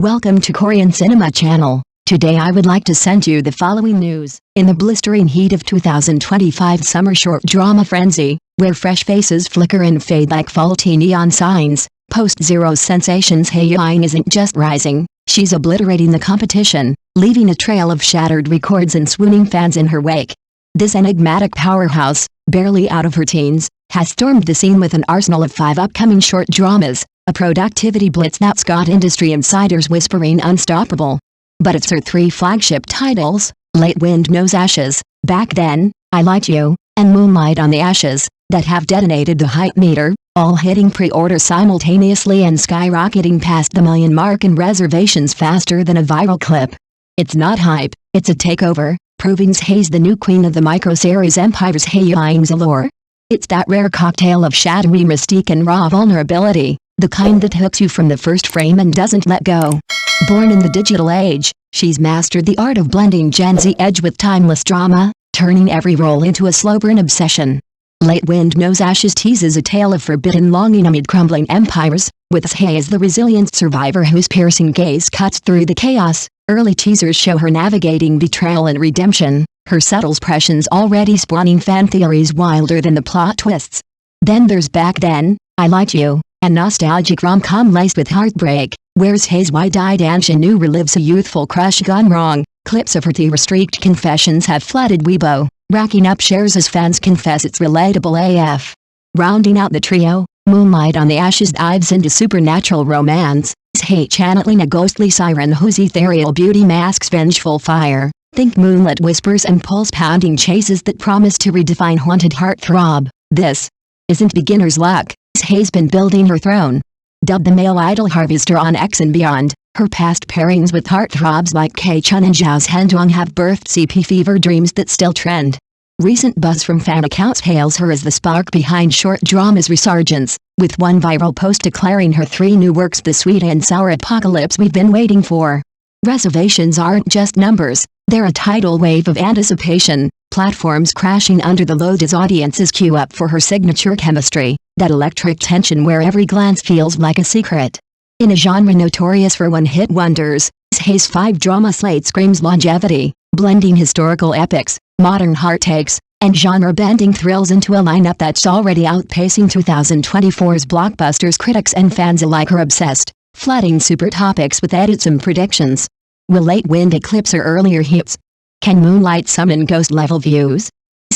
Welcome to Korean Cinema Channel. Today I would like to send you the following news. In the blistering heat of 2025 summer short drama frenzy, where fresh faces flicker and fade like faulty neon signs, post-zero sensations Hae Yiying isn't just rising, she's obliterating the competition, leaving a trail of shattered records and swooning fans in her wake. This enigmatic powerhouse, barely out of her teens, has stormed the scene with an arsenal of 5 upcoming short dramas, a productivity blitz that's got industry insiders whispering unstoppable. But it's her 3 flagship titles, Late Wind Knows Ashes, Back Then, I Like You, and Moonlight on the Ashes, that have detonated the hype meter, all hitting pre-order simultaneously and skyrocketing past the million mark in reservations faster than a viral clip. It's not hype, it's a takeover, proving Hae's the new queen of the micro-series empire's Hae Yiying's allure. It's that rare cocktail of shadowy mystique and raw vulnerability, the kind that hooks you from the first frame and doesn't let go. Born in the digital age, she's mastered the art of blending Gen Z edge with timeless drama, turning every role into a slow burn obsession. Late Wind Knows Ashes teases a tale of forbidden longing amid crumbling empires, with Hae as the resilient survivor whose piercing gaze cuts through the chaos. Early teasers show her navigating betrayal and redemption, her subtle expressions already spawning fan theories wilder than the plot twists. Then there's Back Then, I Like You, a nostalgic rom-com laced with heartbreak, where Hae's wide-eyed ingenue relives a youthful crush gone wrong. Clips of her tear-streaked confessions have flooded Weibo, racking up shares as fans confess it's relatable AF. Rounding out the trio, Moonlight on the Ashes dives into supernatural romance, Hae channeling a ghostly siren whose ethereal beauty masks vengeful fire. Think moonlit whispers and pulse-pounding chases that promise to redefine haunted heartthrob. This isn't beginner's luck. Hae's been building her throne. Dubbed the male idol harvester on X and beyond, her past pairings with heartthrobs like K-Chun and Zhao Zhendong have birthed CP fever dreams that still trend. Recent buzz from fan accounts hails her as the spark behind short drama's resurgence, with one viral post declaring her 3 new works the sweet and sour apocalypse we've been waiting for. Reservations aren't just numbers, they're a tidal wave of anticipation, platforms crashing under the load as audiences queue up for her signature chemistry, that electric tension where every glance feels like a secret. In a genre notorious for one-hit wonders, Hae's 5-drama slate screams longevity, blending historical epics, modern hearttakes, and genre-bending thrills into a lineup that's already outpacing 2024's blockbusters. Critics and fans alike are obsessed, flooding super topics with edits and predictions. Will Late Wind eclipse her earlier hits? Can Moonlight summon ghost-level views?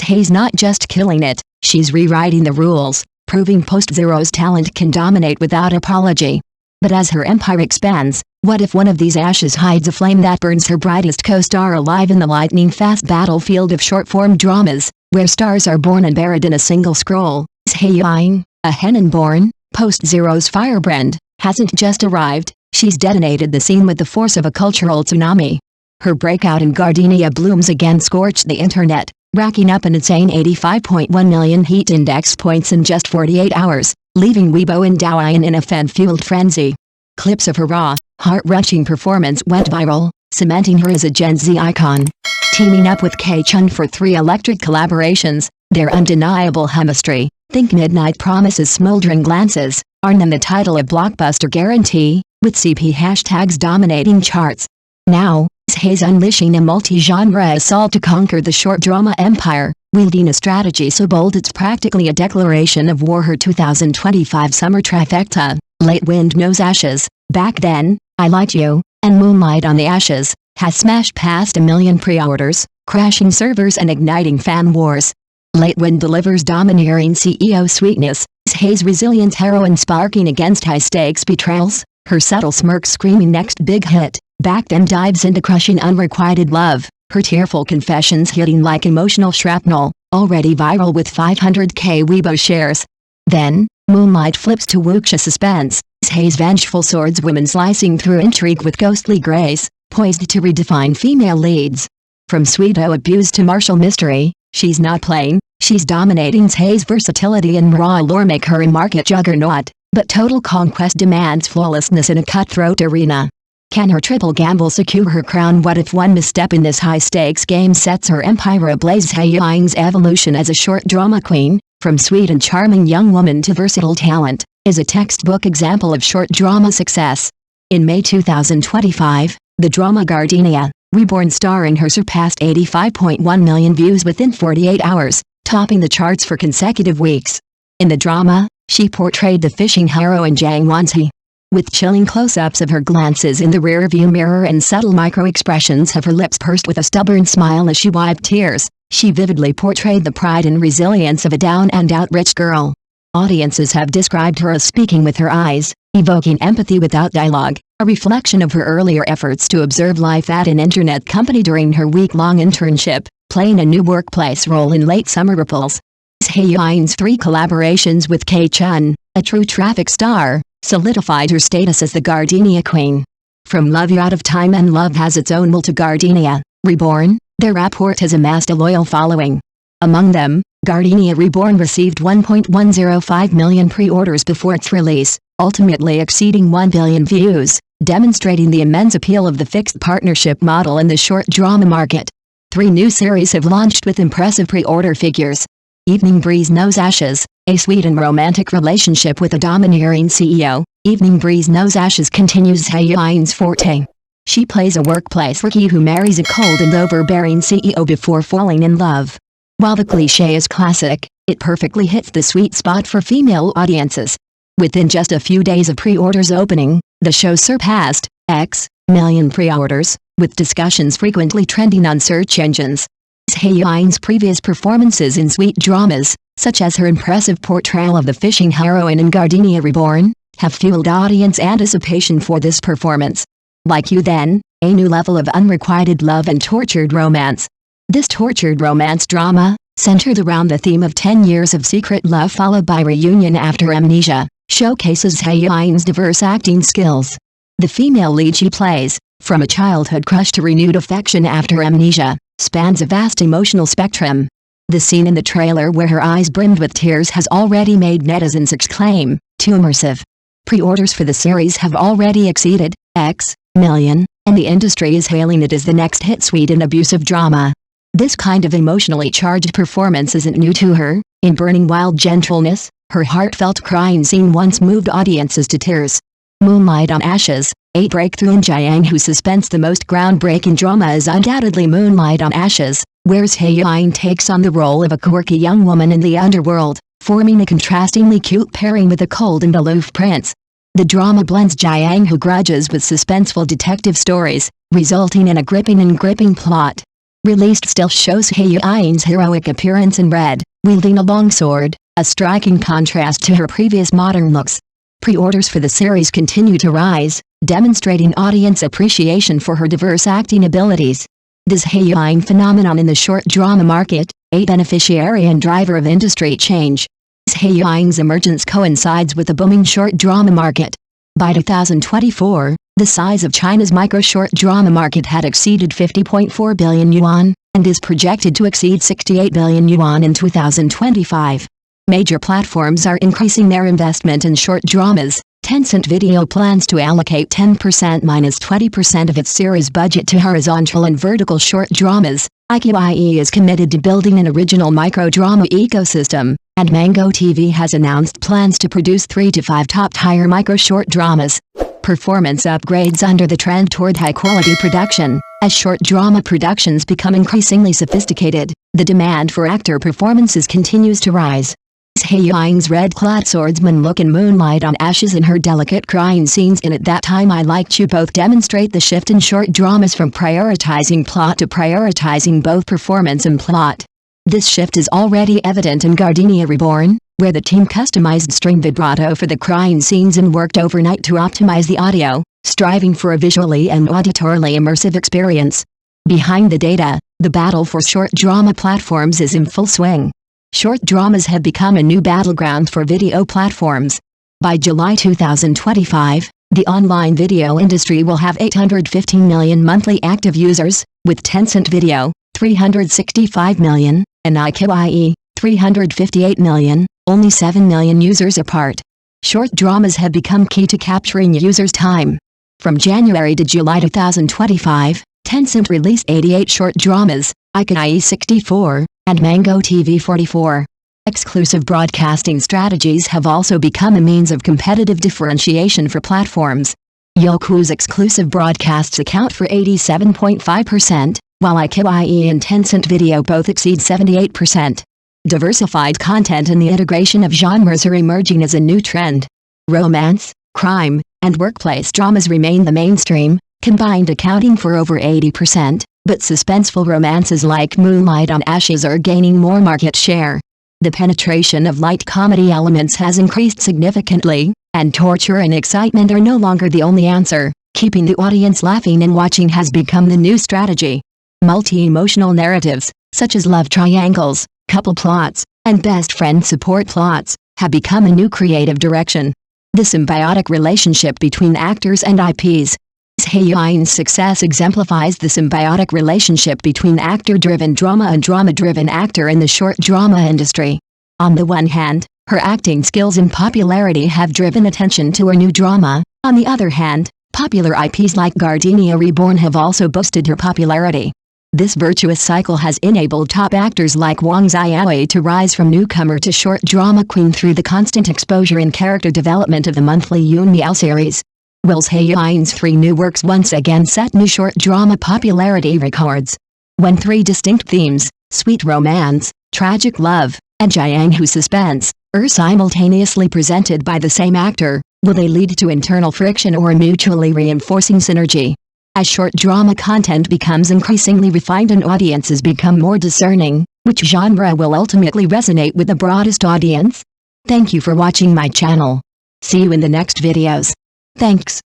Hae's not just killing it, she's rewriting the rules, proving post-zero's talent can dominate without apology. But as her empire expands, what if one of these ashes hides a flame that burns her brightest co-star alive in the lightning-fast battlefield of short-form dramas, where stars are born and buried in a single scroll? Hae Yiying, a Hae-in-born, post-zero's firebrand, hasn't just arrived, she's detonated the scene with the force of a cultural tsunami. Her breakout in Gardenia blooms again scorched the internet, racking up an insane 85.1 million heat index points in just 48 hours, leaving Weibo and Douyin in a fan-fueled frenzy. Clips of her raw, heart-wrenching performance went viral, cementing her as a Gen Z icon. Teaming up with K-Chun for 3 electric collaborations, their undeniable chemistry, think Midnight Promise's smoldering glances, earn them the title of blockbuster guarantee, with CP hashtags dominating charts. Now, Hae's unleashing a multi-genre assault to conquer the short drama empire, wielding a strategy so bold it's practically a declaration of war. Her 2025 summer trifecta, Late Wind Knows Ashes, Back Then, I Like You, and Moonlight on the Ashes, has smashed past 1 million pre-orders, crashing servers and igniting fan wars. Late Wind delivers domineering CEO sweetness, Hae's resilient heroine sparking against high-stakes betrayals, her subtle smirk screaming next big hit. Back Then dives into crushing unrequited love, her tearful confessions hitting like emotional shrapnel, already viral with 500k Weibo shares. Then, Moonlight flips to wuxia suspense, Hae's vengeful swordswoman slicing through intrigue with ghostly grace, poised to redefine female leads. From pseudo-abuse to martial mystery, she's not playing, she's dominating. Hae's versatility and raw allure make her a market juggernaut, but total conquest demands flawlessness in a cutthroat arena. Can her triple gamble secure her crown? What if one misstep in this high-stakes game sets her empire ablaze? Hae Yiying's evolution as a short drama queen, from sweet and charming young woman to versatile talent, is a textbook example of short drama success. In May 2025, the drama Gardenia, Reborn starring her surpassed 85.1 million views within 48 hours, topping the charts for consecutive weeks. In the drama, she portrayed the fishing heroine Zhang Yiying. With chilling close-ups of her glances in the rear-view mirror and subtle micro-expressions of her lips pursed with a stubborn smile as she wiped tears, she vividly portrayed the pride and resilience of a down-and-out rich girl. Audiences have described her as speaking with her eyes, evoking empathy without dialogue, a reflection of her earlier efforts to observe life at an internet company during her week-long internship, playing a new workplace role in Late Summer Ripples. Zhai Yiying's 3 collaborations with Hae-in, a true traffic star, solidified her status as the Gardenia Queen. From Love You Out of Time and Love Has Its Own Will to Gardenia, Reborn, their rapport has amassed a loyal following. Among them, Gardenia Reborn received 1.105 million pre-orders before its release, ultimately exceeding 1 billion views, demonstrating the immense appeal of the fixed partnership model in the short drama market. 3 new series have launched with impressive pre-order figures. Evening Breeze Knows Ashes, a sweet and romantic relationship with a domineering CEO. Evening Breeze Knows Ashes continues Zhai Yiying's forte. She plays a workplace rookie who marries a cold and overbearing CEO before falling in love. While the cliché is classic, it perfectly hits the sweet spot for female audiences. Within just a few days of pre-orders opening, the show surpassed X million pre-orders, with discussions frequently trending on search engines. Zhai Yiying's previous performances in sweet dramas, such as her impressive portrayal of the fishing heroine in Gardenia Reborn, have fueled audience anticipation for this performance. Like You Then, a new level of unrequited love and tortured romance. This tortured romance drama, centered around the theme of 10 years of secret love followed by reunion after amnesia, showcases Zhai Yiying's diverse acting skills. The female lead she plays, from a childhood crush to renewed affection after amnesia, spans a vast emotional spectrum. The scene in the trailer where her eyes brimmed with tears has already made netizens exclaim, "Too immersive." Pre-orders for the series have already exceeded X million, and the industry is hailing it as the next hit sweet and abusive drama. This kind of emotionally charged performance isn't new to her. In Burning Wild Gentleness, her heartfelt crying scene once moved audiences to tears. Moonlight on Ashes, a breakthrough in Zhai Yiying who suspense the most groundbreaking drama is undoubtedly Moonlight on Ashes, where Zhai Yiying takes on the role of a quirky young woman in the underworld, forming a contrastingly cute pairing with a cold and aloof prince. The drama blends Zhai Yiying who grudges with suspenseful detective stories, resulting in a gripping plot. Released still shows Zhai Yiying's heroic appearance in red, wielding a longsword, a striking contrast to her previous modern looks. Pre-orders for the series continue to rise, demonstrating audience appreciation for her diverse acting abilities. This Zhai Yiying phenomenon in the short drama market, a beneficiary and driver of industry change. Zhai Yiying's emergence coincides with the booming short drama market. By 2024, the size of China's micro-short drama market had exceeded 50.4 billion yuan, and is projected to exceed 68 billion yuan in 2025. Major platforms are increasing their investment in short dramas. Tencent Video plans to allocate 10%-20% of its series budget to horizontal and vertical short dramas. IQIE is committed to building an original micro-drama ecosystem, and Mango TV has announced plans to produce 3 to 5 top-tier micro-short dramas. Performance upgrades under the trend toward high-quality production. As short drama productions become increasingly sophisticated, the demand for actor performances continues to rise. Zhai Yiying's red-clad swordsman look in Moonlight on Ashes and her delicate crying scenes in At That Time I Liked You both demonstrate the shift in short dramas from prioritizing plot to prioritizing both performance and plot. This shift is already evident in Gardenia Reborn, where the team customized string vibrato for the crying scenes and worked overnight to optimize the audio, striving for a visually and auditorily immersive experience. Behind the data, the battle for short drama platforms is in full swing. Short dramas have become a new battleground for video platforms. By July 2025, the online video industry will have 815 million monthly active users, with Tencent Video, 365 million, and IQIE, 358 million, only 7 million users apart. Short dramas have become key to capturing users' time. From January to July 2025, Tencent released 88 short dramas, IQIE 64, and Mango TV 44. Exclusive broadcasting strategies have also become a means of competitive differentiation for platforms. Youku's exclusive broadcasts account for 87.5%, while iQIYI and Tencent Video both exceed 78%. Diversified content and the integration of genres are emerging as a new trend. Romance, crime, and workplace dramas remain the mainstream, combined accounting for over 80%, but suspenseful romances like Moonlight on Ashes are gaining more market share. The penetration of light comedy elements has increased significantly, and torture and excitement are no longer the only answer. Keeping the audience laughing and watching has become the new strategy. Multi-emotional narratives, such as love triangles, couple plots, and best friend support plots, have become a new creative direction. The symbiotic relationship between actors and IPs. Zhai Yiying's success exemplifies the symbiotic relationship between actor-driven drama and drama-driven actor in the short drama industry. On the one hand, her acting skills and popularity have driven attention to her new drama. On the other hand, popular IPs like Gardenia Reborn have also boosted her popularity. This virtuous cycle has enabled top actors like Wang Xiaowei to rise from newcomer to short drama queen through the constant exposure and character development of the monthly Yun Miao series. Zhai Yiying's 3 new works once again set new short drama popularity records. When 3 distinct themes, sweet romance, tragic love, and Jianghu suspense, are simultaneously presented by the same actor, will they lead to internal friction or mutually reinforcing synergy? As short drama content becomes increasingly refined and audiences become more discerning, which genre will ultimately resonate with the broadest audience? Thank you for watching my channel. See you in the next videos. Thanks.